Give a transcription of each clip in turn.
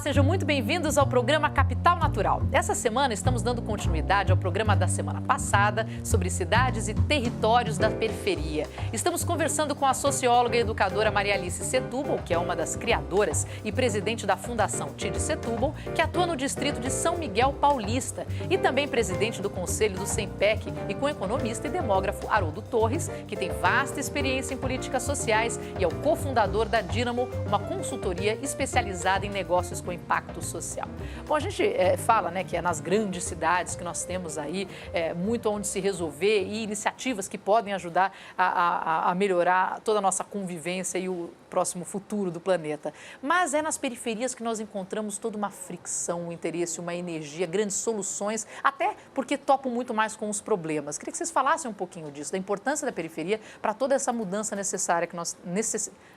sejam muito bem-vindos ao programa Capital Natural. Essa semana estamos dando continuidade ao programa da semana passada sobre cidades e territórios da periferia. Estamos conversando com a socióloga e educadora Maria Alice Setúbal, que é uma das criadoras e presidente da Fundação TID Setúbal, que atua no distrito de São Miguel Paulista, e também presidente do Conselho do SEMPEC, e com o economista e demógrafo Haroldo Torres, que tem vasta experiência em políticas sociais e é o cofundador da Dínamo, uma consultoria especializada em negócios com impacto social. Bom, a gente fala, né, que é nas grandes cidades que nós temos aí muito onde se resolver e iniciativas que podem ajudar a melhorar toda a nossa convivência e o próximo futuro do planeta. Mas é nas periferias que nós encontramos toda uma fricção, um interesse, uma energia, grandes soluções, até porque topam muito mais com os problemas. Queria que vocês falassem um pouquinho disso, da importância da periferia para toda essa mudança necessária que nós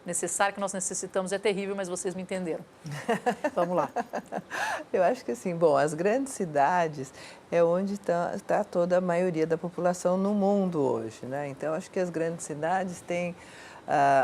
necessitamos. É terrível, mas vocês me entenderam. Vamos lá. Eu acho que assim, bom, as grandes cidades é onde está toda a maioria da população no mundo hoje, né? Então, acho que as grandes cidades têm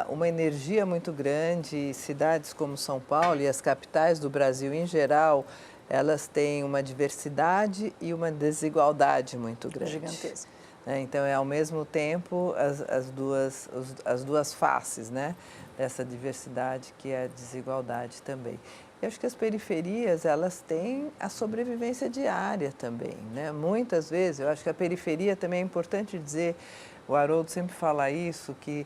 uma energia muito grande. Cidades como São Paulo e as capitais do Brasil em geral, elas têm uma diversidade e uma desigualdade muito grande. Gigantesca. Então, é ao mesmo tempo as duas faces, né, dessa diversidade que é a desigualdade também. Eu acho que as periferias, elas têm a sobrevivência diária também, né? Muitas vezes, eu acho que a periferia também é importante dizer, o Haroldo sempre fala isso, que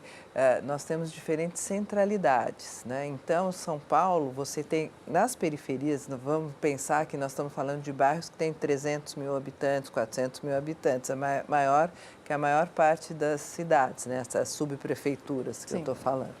nós temos diferentes centralidades, né? Então, São Paulo, você tem, nas periferias, vamos pensar que nós estamos falando de bairros que têm 300 mil habitantes, 400 mil habitantes, é maior que a maior parte das cidades, né? Essas subprefeituras que Sim. eu estou falando.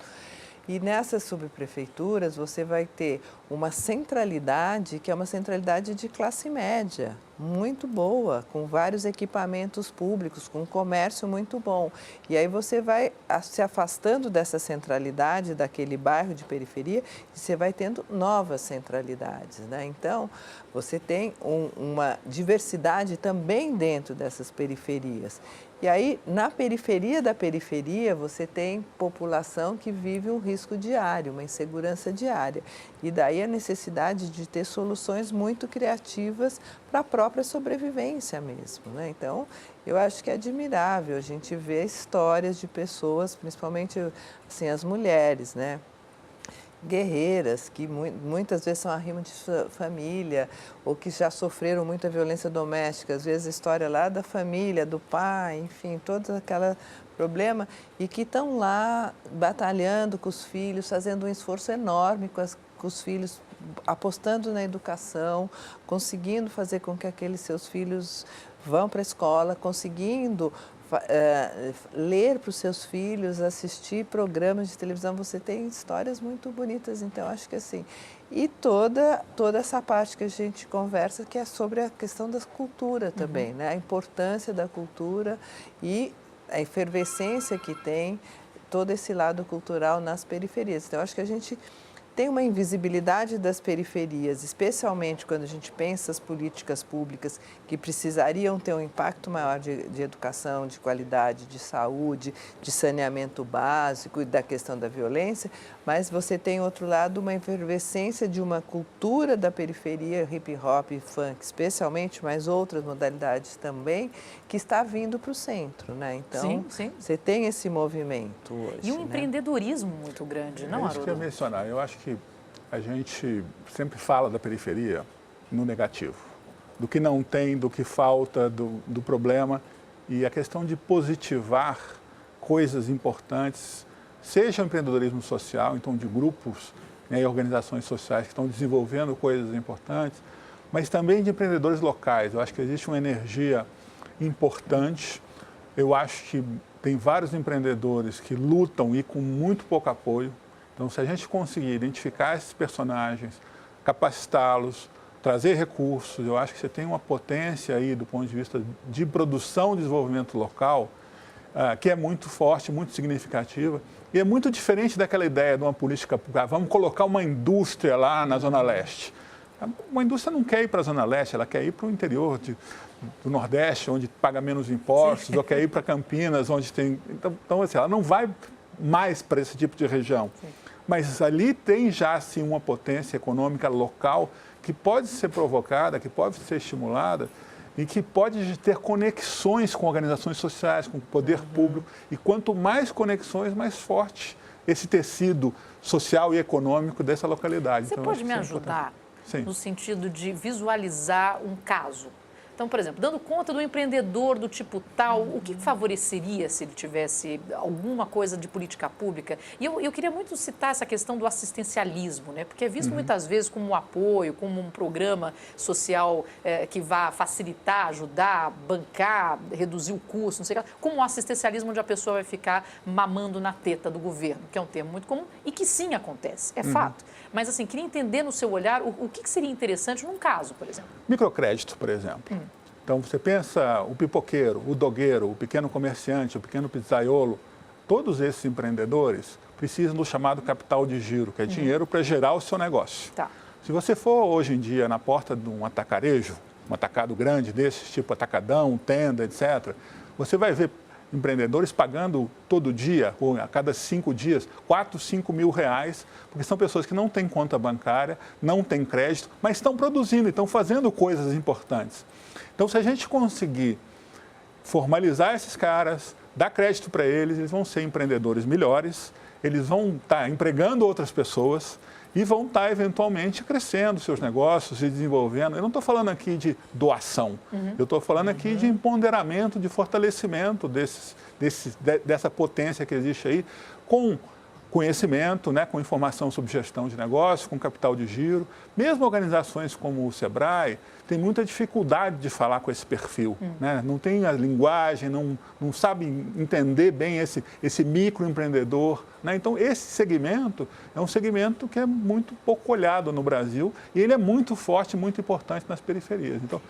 E nessas subprefeituras você vai ter uma centralidade que é uma centralidade de classe média, muito boa, com vários equipamentos públicos, com um comércio muito bom. E aí você vai se afastando dessa centralidade daquele bairro de periferia e você vai tendo novas centralidades, né? Então, você tem uma diversidade também dentro dessas periferias. E aí, na periferia da periferia, você tem população que vive um risco diário, uma insegurança diária. E daí a necessidade de ter soluções muito criativas para a própria sobrevivência mesmo, né? Então, eu acho que é admirável a gente ver histórias de pessoas, principalmente assim, as mulheres, né? Guerreiras, que muitas vezes são arrimo de família ou que já sofreram muita violência doméstica, às vezes a história lá da família, do pai, enfim, todo aquele problema, e que estão lá batalhando com os filhos, fazendo um esforço enorme com os filhos, apostando na educação, conseguindo fazer com que aqueles seus filhos vão para a escola, conseguindo ler para os seus filhos, assistir programas de televisão. Você tem histórias muito bonitas, então acho que assim, e toda essa parte que a gente conversa, que é sobre a questão da cultura também, né? A importância da cultura e a efervescência que tem todo esse lado cultural nas periferias. Então, acho que a gente tem uma invisibilidade das periferias, especialmente quando a gente pensa as políticas públicas que precisariam ter um impacto maior de educação, de qualidade, de saúde, de saneamento básico e da questão da violência, mas você tem, outro lado, uma efervescência de uma cultura da periferia, hip hop, funk especialmente, mas outras modalidades também, que está vindo para o centro, né? Então, sim. Você tem esse movimento hoje. E um empreendedorismo muito grande, não, Haroldo? É isso que eu ia mencionar. Eu acho que a gente sempre fala da periferia no negativo, do que não tem, do que falta, do problema. E a questão de positivar coisas importantes, seja o empreendedorismo social, então de grupos, né, e organizações sociais que estão desenvolvendo coisas importantes, mas também de empreendedores locais. Eu acho que existe uma energia importante. Eu acho que tem vários empreendedores que lutam e com muito pouco apoio. Então, se a gente conseguir identificar esses personagens, capacitá-los, trazer recursos, eu acho que você tem uma potência aí do ponto de vista de produção e desenvolvimento local, que é muito forte, muito significativa. E é muito diferente daquela ideia de uma política pública, vamos colocar uma indústria lá na Zona Leste. Uma indústria não quer ir para a Zona Leste, ela quer ir para o interior do Nordeste, onde paga menos impostos, Sim. ou quer ir para Campinas, onde tem... Então assim, ela não vai mais para esse tipo de região. Sim. Mas ali tem já, sim, uma potência econômica local que pode ser provocada, que pode ser estimulada e que pode ter conexões com organizações sociais, com o poder público. E quanto mais conexões, mais forte esse tecido social e econômico dessa localidade. Você então, pode me ajudar no sentido de visualizar um caso? Então, por exemplo, dando conta do empreendedor do tipo tal, o que favoreceria se ele tivesse alguma coisa de política pública? E eu queria muito citar essa questão do assistencialismo, né? Porque é visto muitas vezes como um apoio, como um programa social que vá facilitar, ajudar, bancar, reduzir o custo, não sei o que, como um assistencialismo onde a pessoa vai ficar mamando na teta do governo, que é um termo muito comum e que sim acontece, é fato. Mas, assim, queria entender no seu olhar o que seria interessante num caso, por exemplo. Microcrédito, por exemplo. Então, você pensa o pipoqueiro, o dogueiro, o pequeno comerciante, o pequeno pizzaiolo, todos esses empreendedores precisam do chamado capital de giro, que é dinheiro para gerar o seu negócio. Tá. Se você for hoje em dia na porta de um atacarejo, um atacado grande desses, tipo atacadão, tenda, etc., você vai ver empreendedores pagando todo dia, ou a cada 5 dias, 4, 5 mil reais, porque são pessoas que não têm conta bancária, não têm crédito, mas estão produzindo, estão fazendo coisas importantes. Então, se a gente conseguir formalizar esses caras, dar crédito para eles vão ser empreendedores melhores, eles vão estar empregando outras pessoas e vão estar, eventualmente, crescendo seus negócios, se desenvolvendo. Eu não estou falando aqui de doação, eu estou falando aqui de empoderamento, de fortalecimento dessa potência que existe aí, com conhecimento, né, com informação sobre gestão de negócios, com capital de giro. Mesmo organizações como o Sebrae têm muita dificuldade de falar com esse perfil, né? Não tem a linguagem, não sabe entender bem esse microempreendedor, né? Então, esse segmento é um segmento que é muito pouco olhado no Brasil e ele é muito forte, muito importante nas periferias. Então,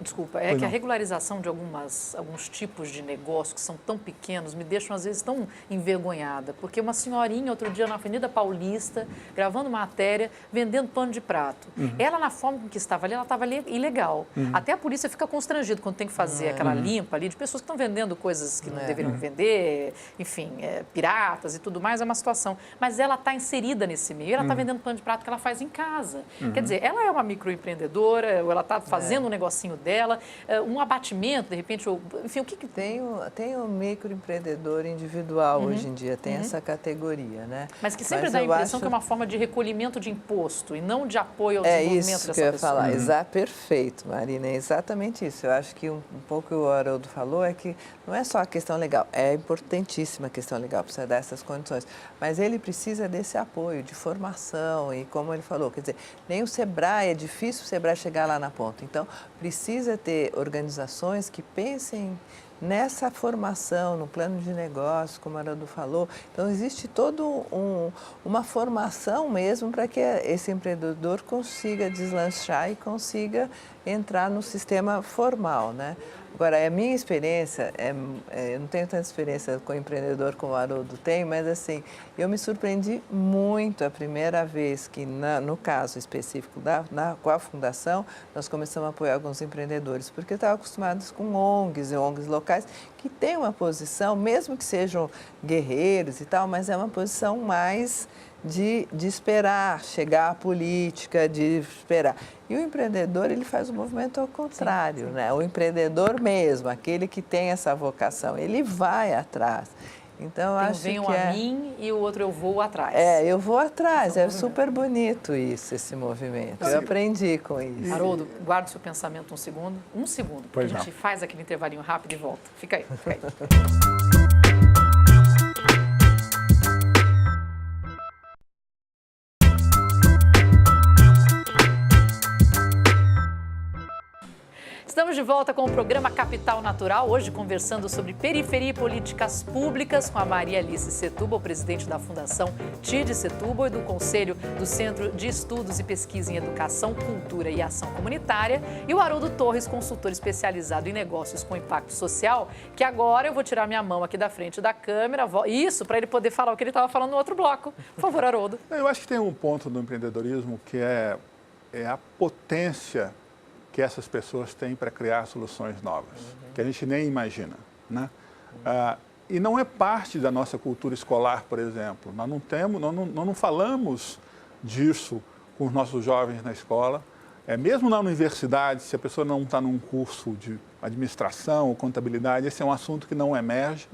desculpa, que a regularização de alguns tipos de negócios que são tão pequenos me deixam, às vezes, tão envergonhada, porque uma senhorinha, outro dia, na Avenida Paulista, gravando matéria, vendendo pano de prato. Ela, na forma com que estava ali, ela estava ali ilegal. Até a polícia fica constrangida quando tem que fazer aquela limpa ali de pessoas que estão vendendo coisas que não deveriam vender, enfim, piratas e tudo mais, é uma situação. Mas ela está inserida nesse meio, ela está vendendo pano de prato que ela faz em casa. Quer dizer, ela é uma microempreendedora, ou ela está fazendo um negocinho dela, um abatimento, de repente, enfim, o que... Tem o microempreendedor individual hoje em dia, tem essa categoria, né? Mas que sempre dá a impressão que é uma forma de recolhimento de imposto e não de apoio ao desenvolvimento dessa pessoa. É isso que eu ia falar, perfeito, Marina, é exatamente isso. Eu acho que um pouco o Haroldo falou é que não é só a questão legal, é importantíssima a questão legal, precisa dar essas condições, mas ele precisa desse apoio, de formação e como ele falou, quer dizer, nem o Sebrae, é difícil o Sebrae chegar lá na ponta, então precisa ter organizações que pensem nessa formação, no plano de negócio, como a Haroldo falou. Então, existe toda uma formação mesmo para que esse empreendedor consiga deslanchar e consiga entrar no sistema formal, né? Agora, a minha experiência, eu não tenho tanta experiência com empreendedor como o Haroldo tem, mas assim, eu me surpreendi muito a primeira vez que, no caso específico com a Fundação, nós começamos a apoiar alguns empreendedores, porque estavam acostumados com ONGs e ONGs locais, que têm uma posição, mesmo que sejam guerreiros e tal, mas é uma posição mais de esperar chegar à política, de esperar. E o empreendedor, ele faz o movimento ao contrário, né? O empreendedor mesmo, aquele que tem essa vocação, ele vai atrás. Então, eu acho que venham a mim e o outro eu vou atrás. Eu vou atrás. É super bonito isso, esse movimento. Eu aprendi com isso. Haroldo, guarda o seu pensamento um segundo, porque a gente faz aquele intervalinho rápido e volta. Fica aí. Estamos de volta com o programa Capital Natural, hoje conversando sobre periferia e políticas públicas com a Maria Alice Setúbal, presidente da Fundação TID Setúbal e do Conselho do Centro de Estudos e Pesquisa em Educação, Cultura e Ação Comunitária, e o Haroldo Torres, consultor especializado em negócios com impacto social, que agora eu vou tirar minha mão aqui da frente da câmera, isso, para ele poder falar o que ele estava falando no outro bloco. Por favor, Haroldo. Eu acho que tem um ponto do empreendedorismo que é a potência que essas pessoas têm para criar soluções novas, que a gente nem imagina, né? E não é parte da nossa cultura escolar, por exemplo. Nós não falamos disso com os nossos jovens na escola. Mesmo na universidade, se a pessoa não está num curso de administração ou contabilidade, esse é um assunto que não emerge.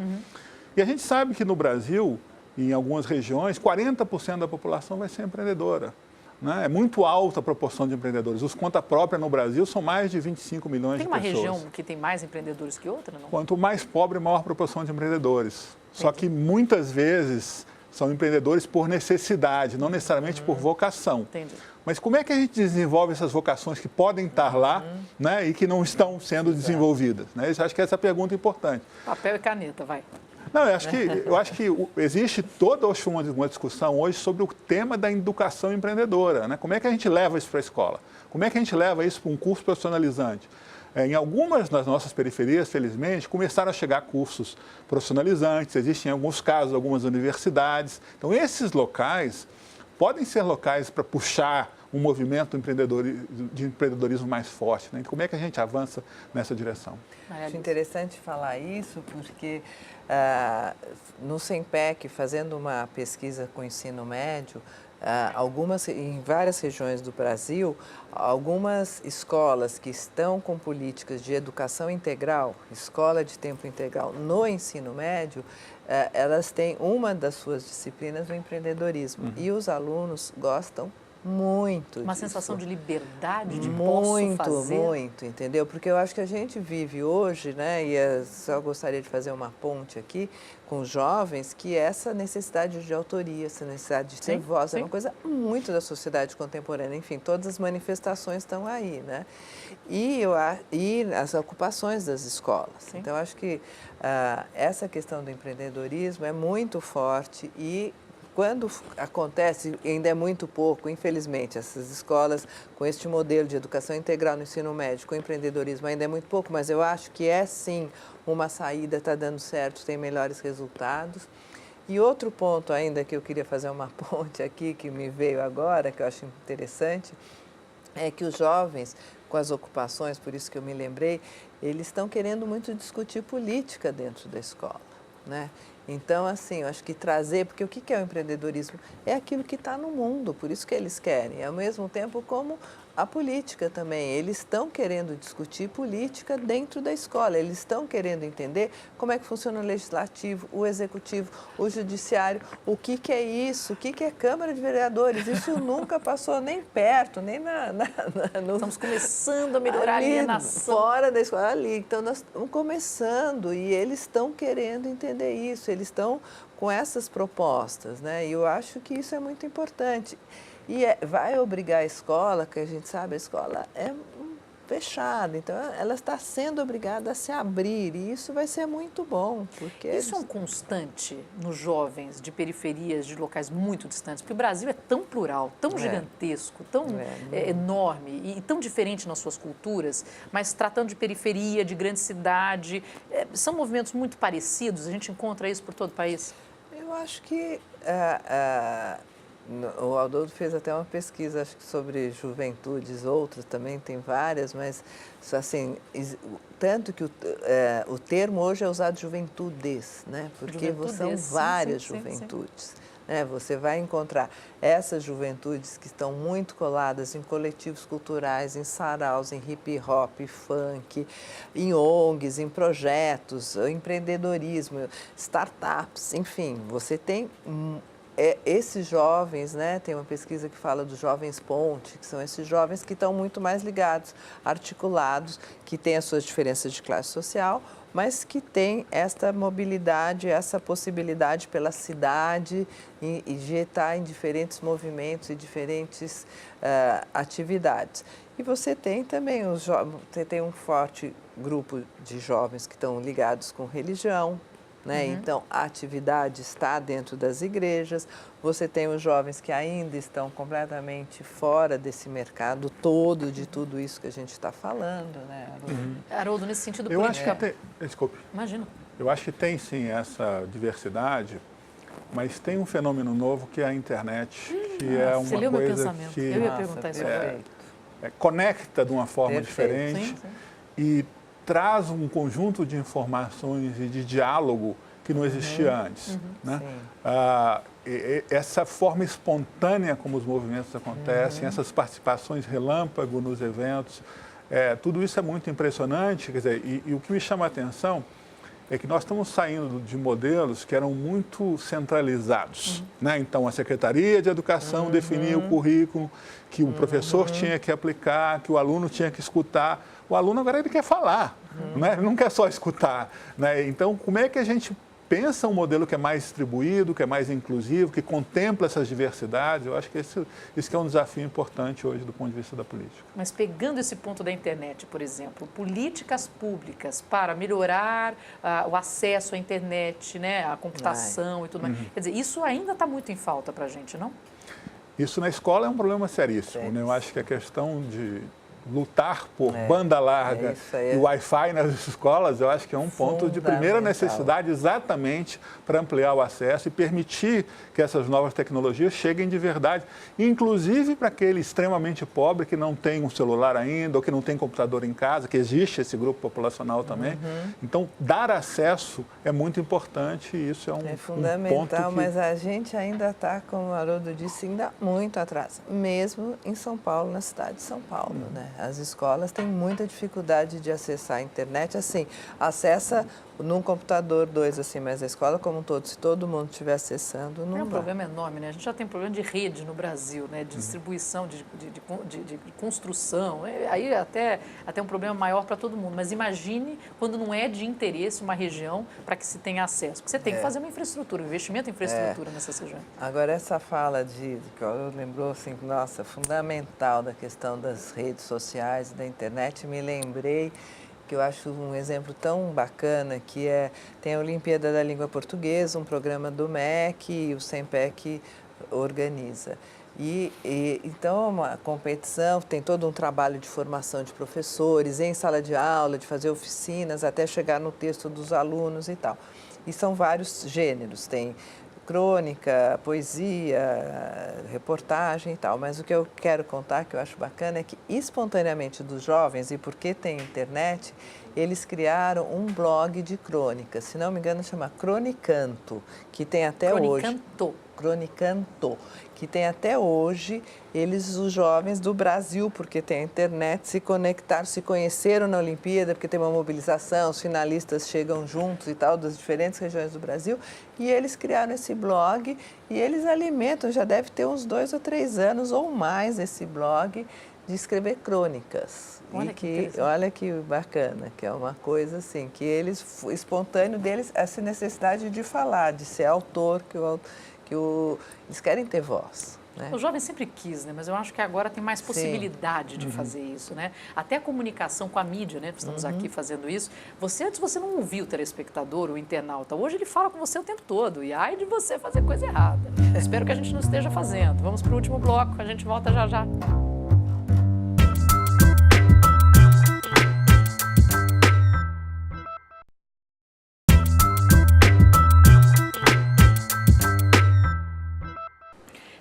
E a gente sabe que no Brasil, em algumas regiões, 40% da população vai ser empreendedora. Né? É muito alta a proporção de empreendedores. Os conta própria no Brasil são mais de 25 milhões de pessoas. Tem uma região que tem mais empreendedores que outra? Não? Quanto mais pobre, maior proporção de empreendedores. Só que muitas vezes são empreendedores por necessidade, não necessariamente por vocação. Entendi. Mas como é que a gente desenvolve essas vocações que podem estar lá, né, e que não estão sendo desenvolvidas? Né? Eu acho que essa é a pergunta importante. Papel e caneta, vai. Não, eu acho que existe toda uma discussão hoje sobre o tema da educação empreendedora. Né? Como é que a gente leva isso para a escola? Como é que a gente leva isso para um curso profissionalizante? Em algumas das nossas periferias, felizmente, começaram a chegar cursos profissionalizantes, existem alguns casos, algumas universidades. Então, esses locais podem ser locais para puxar um movimento de empreendedorismo mais forte. Né? Como é que a gente avança nessa direção? Acho interessante falar isso porque no SEMPEC, fazendo uma pesquisa com o ensino médio, em várias regiões do Brasil, algumas escolas que estão com políticas de educação integral, escola de tempo integral no ensino médio, elas têm uma das suas disciplinas o empreendedorismo. E os alunos gostam muito Uma disso. sensação de liberdade, de posso fazer. Muito, entendeu? Porque eu acho que a gente vive hoje, né, e eu só gostaria de fazer uma ponte aqui com os jovens, que essa necessidade de autoria, essa necessidade de ter voz, é uma coisa muito da sociedade contemporânea. Enfim, todas as manifestações estão aí, né? E as ocupações das escolas. Sim. Então, eu acho que essa questão do empreendedorismo é muito forte e quando acontece, ainda é muito pouco, infelizmente, essas escolas com este modelo de educação integral no ensino médio, com empreendedorismo ainda é muito pouco, mas eu acho que é sim uma saída, está dando certo, tem melhores resultados. E outro ponto ainda que eu queria fazer uma ponte aqui, que me veio agora, que eu acho interessante, é que os jovens, com as ocupações, por isso que eu me lembrei, eles estão querendo muito discutir política dentro da escola, né? Então, assim, eu acho que trazer, porque o que é o empreendedorismo? É aquilo que está no mundo, por isso que eles querem, ao mesmo tempo como a política também. Eles estão querendo discutir política dentro da escola, eles estão querendo entender como é que funciona o legislativo, o executivo, o judiciário, o que é isso, o que é Câmara de Vereadores. Isso nunca passou nem perto, nem no... Estamos começando a melhorar ali, a alienação. Fora da escola, ali. Então, nós estamos começando e eles estão querendo entender isso, eles estão com essas propostas, né? E eu acho que isso é muito importante. E vai obrigar a escola, que a gente sabe, a escola é fechada, então ela está sendo obrigada a se abrir e isso vai ser muito bom. Porque isso é um constante nos jovens de periferias, de locais muito distantes, porque o Brasil é tão plural, tão gigantesco, tão enorme e tão diferente nas suas culturas, mas tratando de periferia, de grande cidade, são movimentos muito parecidos, a gente encontra isso por todo o país? Eu acho que... O Aldolfo fez até uma pesquisa, acho que sobre juventudes, outras também, tem várias, mas assim, tanto que o termo hoje é usado juventudes, né? Porque são várias juventudes. Né? Você vai encontrar essas juventudes que estão muito coladas em coletivos culturais, em saraus, em hip hop, funk, em ONGs, em projetos, empreendedorismo, startups, enfim, você tem... esses jovens, né, tem uma pesquisa que fala dos jovens ponte, que são esses jovens que estão muito mais ligados, articulados, que têm as suas diferenças de classe social, mas que têm essa mobilidade, essa possibilidade pela cidade e de estar em diferentes movimentos e diferentes atividades. E você tem também você tem um forte grupo de jovens que estão ligados com religião, né? Então, a atividade está dentro das igrejas, você tem os jovens que ainda estão completamente fora desse mercado todo, de tudo isso que a gente está falando, né, Haroldo? Haroldo, nesse sentido eu política... acho que desculpe. Imagina. Eu acho que tem, sim, essa diversidade, mas tem um fenômeno novo que é a internet, que é uma você leu meu coisa pensamento. que Eu ia perguntar isso. conecta de uma forma Perfeito. diferente Sim. e traz um conjunto de informações e de diálogo que não existia antes. Né? Essa forma espontânea como os movimentos acontecem, essas participações relâmpago nos eventos, tudo isso é muito impressionante. Quer dizer, e o que me chama a atenção é que nós estamos saindo de modelos que eram muito centralizados. Né? Então, a Secretaria de Educação definia o currículo, que o professor tinha que aplicar, que o aluno tinha que escutar. O aluno agora ele quer falar, né? Ele não quer só escutar. Né? Então, como é que a gente pensa um modelo que é mais distribuído, que é mais inclusivo, que contempla essas diversidades? Eu acho que isso que é um desafio importante hoje do ponto de vista da política. Mas pegando esse ponto da internet, por exemplo, políticas públicas para melhorar o acesso à internet, né, à computação e tudo mais. Quer dizer, isso ainda está muito em falta para a gente, não? Isso na escola é um problema seríssimo. Né? Eu acho que a questão de lutar por banda larga e Wi-Fi nas escolas, eu acho que é um ponto de primeira necessidade exatamente para ampliar o acesso e permitir que essas novas tecnologias cheguem de verdade, inclusive para aquele extremamente pobre que não tem um celular ainda ou que não tem computador em casa, que existe esse grupo populacional também. Então, dar acesso é muito importante e isso é fundamental, um ponto que... mas a gente ainda está, como o Haroldo disse, ainda muito atrás, mesmo em São Paulo, na cidade de São Paulo, né? As escolas têm muita dificuldade de acessar a internet, assim, acessa num computador, dois, assim, mas a escola como um todo, se todo mundo estiver acessando, não é um dá. problema enorme, né? A gente já tem problema de rede no Brasil, né? De distribuição, de construção, aí até um problema maior para todo mundo, mas imagine quando não é de interesse uma região para que se tenha acesso, porque você tem que fazer uma infraestrutura, um investimento em infraestrutura nessas regiões. Agora, essa fala que eu lembrou, assim, nossa, fundamental da questão das redes sociais e da internet, me lembrei que eu acho um exemplo tão bacana, que tem a Olimpíada da Língua Portuguesa, um programa do MEC e o SEMPEC organiza. Então, uma competição, tem todo um trabalho de formação de professores, em sala de aula, de fazer oficinas, até chegar no texto dos alunos e tal. E são vários gêneros, tem crônica, poesia, reportagem e tal. Mas o que eu quero contar, que eu acho bacana, é que espontaneamente dos jovens, e porque tem internet, eles criaram um blog de crônicas, se não me engano chama Cronicanto, que tem até hoje... Cronicanto, que tem até hoje, os jovens do Brasil, porque tem a internet, se conectaram, se conheceram na Olimpíada, porque tem uma mobilização, os finalistas chegam juntos e tal, das diferentes regiões do Brasil, e eles criaram esse blog e eles alimentam, já deve ter uns 2 ou 3 anos ou mais esse blog de escrever crônicas. Olha que bacana, que é uma coisa assim, que eles, espontâneo deles, essa necessidade de falar, de ser autor, eles querem ter voz. Né? O jovem sempre quis, né? Mas eu acho que agora tem mais possibilidade de fazer isso, né? Até a comunicação com a mídia, né? Estamos aqui fazendo isso. Antes você não ouvia o telespectador, o internauta. Hoje ele fala com você o tempo todo. E ai de você fazer coisa errada. Espero que a gente não esteja fazendo. Vamos para o último bloco, a gente volta já já.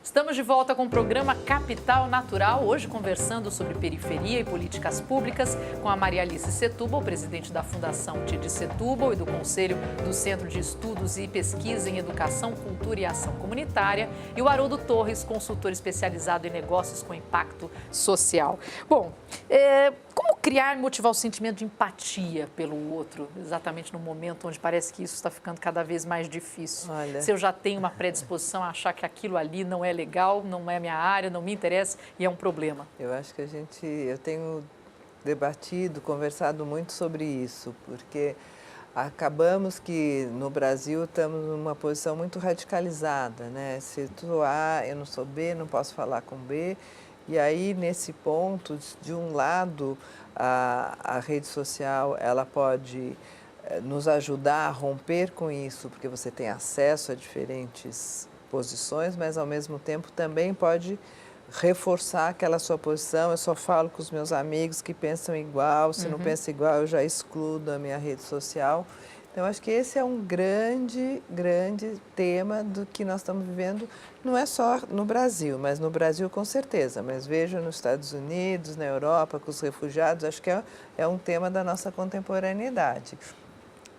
Estamos de volta com o programa Capital Natural, hoje conversando sobre periferia e políticas públicas com a Maria Alice Setúbal, presidente da Fundação TID Setúbal e do Conselho do Centro de Estudos e Pesquisa em Educação, Cultura e Ação Comunitária, e o Haroldo Torres, consultor especializado em negócios com impacto social. Bom, como criar e motivar o sentimento de empatia pelo outro, exatamente no momento onde parece que isso está ficando cada vez mais difícil? Olha. Se eu já tenho uma predisposição a achar que aquilo ali não é legal, não é minha área, não me interessa e é um problema. Eu acho que eu tenho debatido, conversado muito sobre isso, porque acabamos que no Brasil estamos numa posição muito radicalizada, né? Se tu A, eu não sou B, não posso falar com B. E aí, nesse ponto, de um lado, a rede social ela pode nos ajudar a romper com isso, porque você tem acesso a diferentes posições, mas, ao mesmo tempo, também pode reforçar aquela sua posição. Eu só falo com os meus amigos que pensam igual, se não pensa igual, eu já excluo da minha rede social. Então, acho que esse é um grande tema do que nós estamos vivendo, não é só no Brasil, mas no Brasil com certeza, mas vejo nos Estados Unidos, na Europa, com os refugiados, acho que é um tema da nossa contemporaneidade.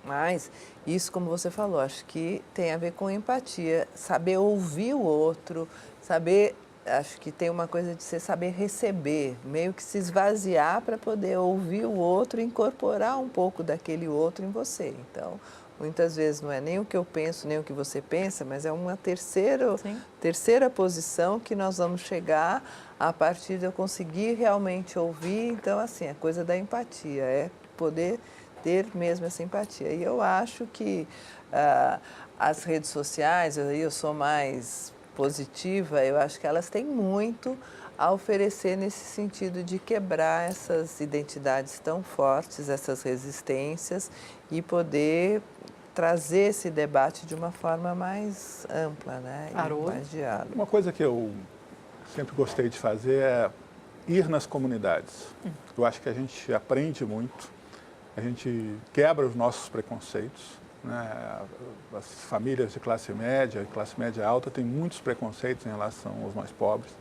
Mas isso, como você falou, acho que tem a ver com empatia, saber ouvir o outro, acho que tem uma coisa de você saber receber, meio que se esvaziar para poder ouvir o outro e incorporar um pouco daquele outro em você. Então, muitas vezes não é nem o que eu penso, nem o que você pensa, mas é uma terceira posição que nós vamos chegar a partir de eu conseguir realmente ouvir. Então, assim, a coisa da empatia, é poder ter mesmo essa empatia. E eu acho que as redes sociais, eu sou mais positiva, eu acho que elas têm muito a oferecer nesse sentido de quebrar essas identidades tão fortes, essas resistências e poder trazer esse debate de uma forma mais ampla, né? E mais diálogo. Uma coisa que eu sempre gostei de fazer é ir nas comunidades. Eu acho que a gente aprende muito, a gente quebra os nossos preconceitos, né? As famílias de classe média e classe média alta têm muitos preconceitos em relação aos mais pobres.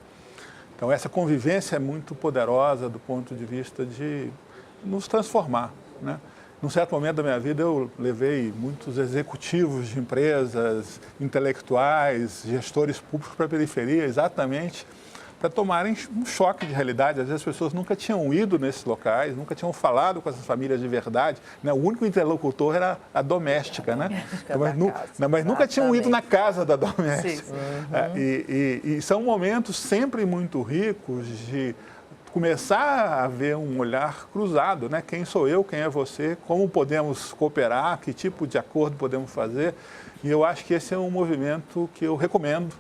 Então, essa convivência é muito poderosa do ponto de vista de nos transformar, né? Num certo momento da minha vida, eu levei muitos executivos de empresas, intelectuais, gestores públicos para a periferia, exatamente para tomarem um choque de realidade. Às vezes as pessoas nunca tinham ido nesses locais, nunca tinham falado com essas famílias de verdade, né? O único interlocutor era a doméstica, né? Mas nunca tinham ido na casa da doméstica. E são momentos sempre muito ricos de começar a ver um olhar cruzado, né? Quem sou eu, quem é você, como podemos cooperar, que tipo de acordo podemos fazer. E eu acho que esse é um movimento que eu recomendo.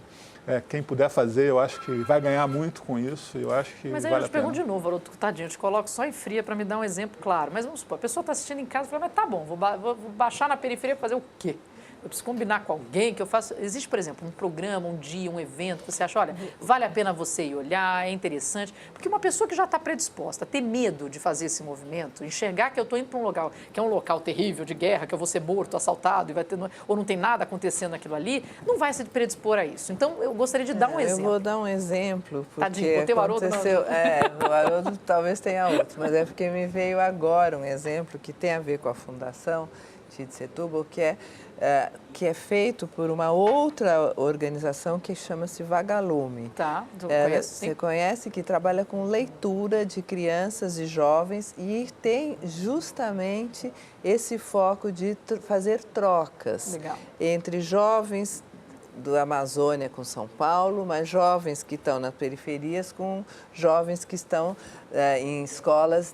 Quem puder fazer, eu acho que vai ganhar muito com isso. Eu acho que mas aí vale eu te pergunto de novo, Haroldo, tadinho, eu te coloco só em fria para me dar um exemplo claro. Mas vamos supor, a pessoa está assistindo em casa e fala, mas tá bom, vou baixar na periferia para fazer o quê? Eu preciso combinar com alguém que eu faço... Existe, por exemplo, um programa, um dia, um evento, que você acha, olha, vale a pena você ir olhar, é interessante. Porque uma pessoa que já está predisposta a ter medo de fazer esse movimento, enxergar que eu estou indo para um local que é um local terrível de guerra, que eu vou ser morto, assaltado, e vai ter, ou não tem nada acontecendo naquilo ali, não vai se predispor a isso. Então, eu gostaria de dar um exemplo. Eu vou dar um exemplo, porque tadinho, botei o Haroldo o Haroldo talvez tenha outro, mas é porque me veio agora um exemplo que tem a ver com a Fundação de Setúbal, que é feito por uma outra organização que chama-se Vagalume. Tá, conheço, sim. Você conhece, que trabalha com leitura de crianças e jovens e tem justamente esse foco de fazer trocas entre jovens da Amazônia com São Paulo, mas jovens que estão nas periferias com jovens que estão em escolas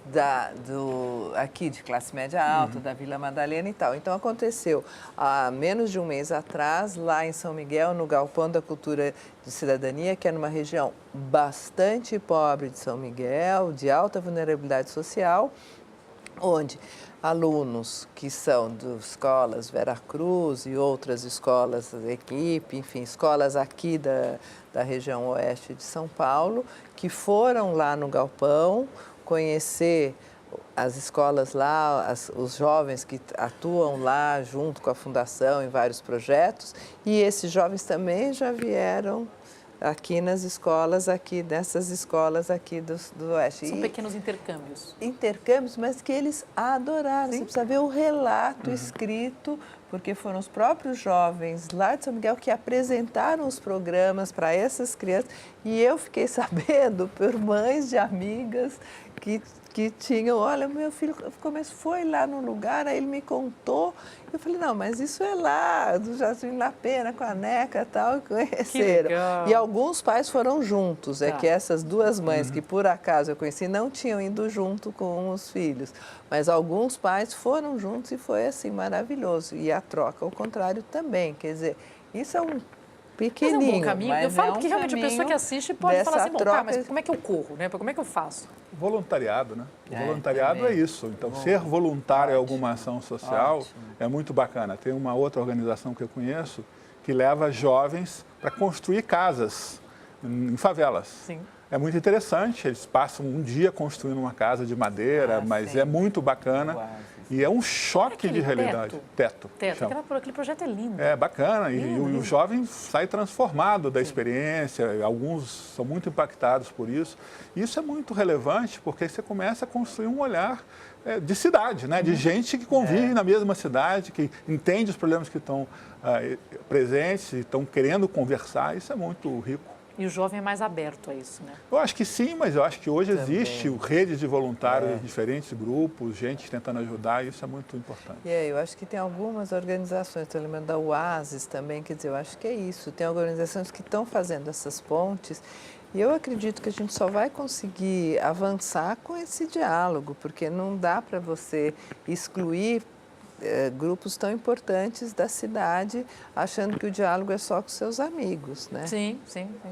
aqui de classe média alta, da Vila Madalena e tal. Então, aconteceu há menos de um mês atrás, lá em São Miguel, no Galpão da Cultura de Cidadania, que é numa região bastante pobre de São Miguel, de alta vulnerabilidade social, onde alunos que são de escolas Veracruz e outras escolas, Equipe, enfim, escolas aqui da região oeste de São Paulo, que foram lá no Galpão conhecer as escolas lá, os jovens que atuam lá junto com a Fundação em vários projetos, e esses jovens também já vieram aqui nas escolas, nessas escolas aqui do Oeste. São pequenos intercâmbios. Intercâmbios, mas que eles adoraram. Você precisa ver o relato escrito, porque foram os próprios jovens lá de São Miguel que apresentaram os programas para essas crianças. E eu fiquei sabendo por mães de amigas que tinham, olha, meu filho foi lá no lugar, aí ele me contou. Eu falei, não, mas isso é lá, do Jardim La Pena, com a Neca e tal, conheceram. E alguns pais foram juntos, que essas duas mães que por acaso eu conheci não tinham ido junto com os filhos. Mas alguns pais foram juntos e foi assim, maravilhoso. E a troca, ao contrário, também. Quer dizer, isso é um pequenininho. Mas é um bom caminho. Eu falo que realmente a pessoa que assiste pode falar assim, bom, tá, mas como é que eu corro, né? Como é que eu faço? Voluntariado, né? O voluntariado é isso. Então, ser voluntário em alguma ação social é muito bacana. Tem uma outra organização que eu conheço que leva jovens para construir casas em favelas. Sim. É muito interessante, eles passam um dia construindo uma casa de madeira, mas é muito bacana. E é um choque de realidade. Teto. Aquele projeto é lindo. É bacana. E o jovem sai transformado da experiência. Alguns são muito impactados por isso. E isso é muito relevante porque você começa a construir um olhar de cidade, né? De gente que convive na mesma cidade, que entende os problemas que estão presentes, estão querendo conversar. Isso é muito rico. E o jovem é mais aberto a isso, né? Eu acho que sim, mas eu acho que hoje existe redes de voluntários de diferentes grupos, gente tentando ajudar, e isso é muito importante. Eu acho que tem algumas organizações, estou lembrando da UASES também, quer dizer, eu acho que é isso. Tem organizações que estão fazendo essas pontes e eu acredito que a gente só vai conseguir avançar com esse diálogo, porque não dá para você excluir grupos tão importantes da cidade, achando que o diálogo é só com seus amigos, né? Sim.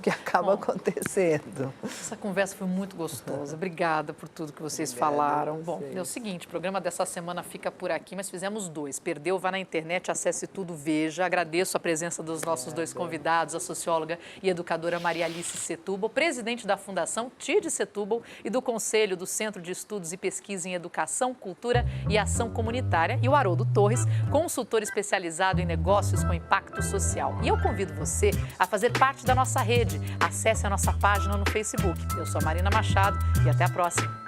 Que acaba acontecendo. Essa conversa foi muito gostosa. Obrigada por tudo que vocês falaram. Bom, é o seguinte, o programa dessa semana fica por aqui, mas fizemos 2. Perdeu, vá na internet, acesse tudo, veja. Agradeço a presença dos nossos 2 convidados, a socióloga e educadora Maria Alice Setúbal, presidente da Fundação TID Setúbal e do Conselho do Centro de Estudos e Pesquisa em Educação, Cultura e Ação Comunitária, e o Haroldo Torres, consultor especializado em negócios com impacto social. E eu convido você a fazer parte da nossa rede. Acesse a nossa página no Facebook. Eu sou a Marina Machado e até a próxima.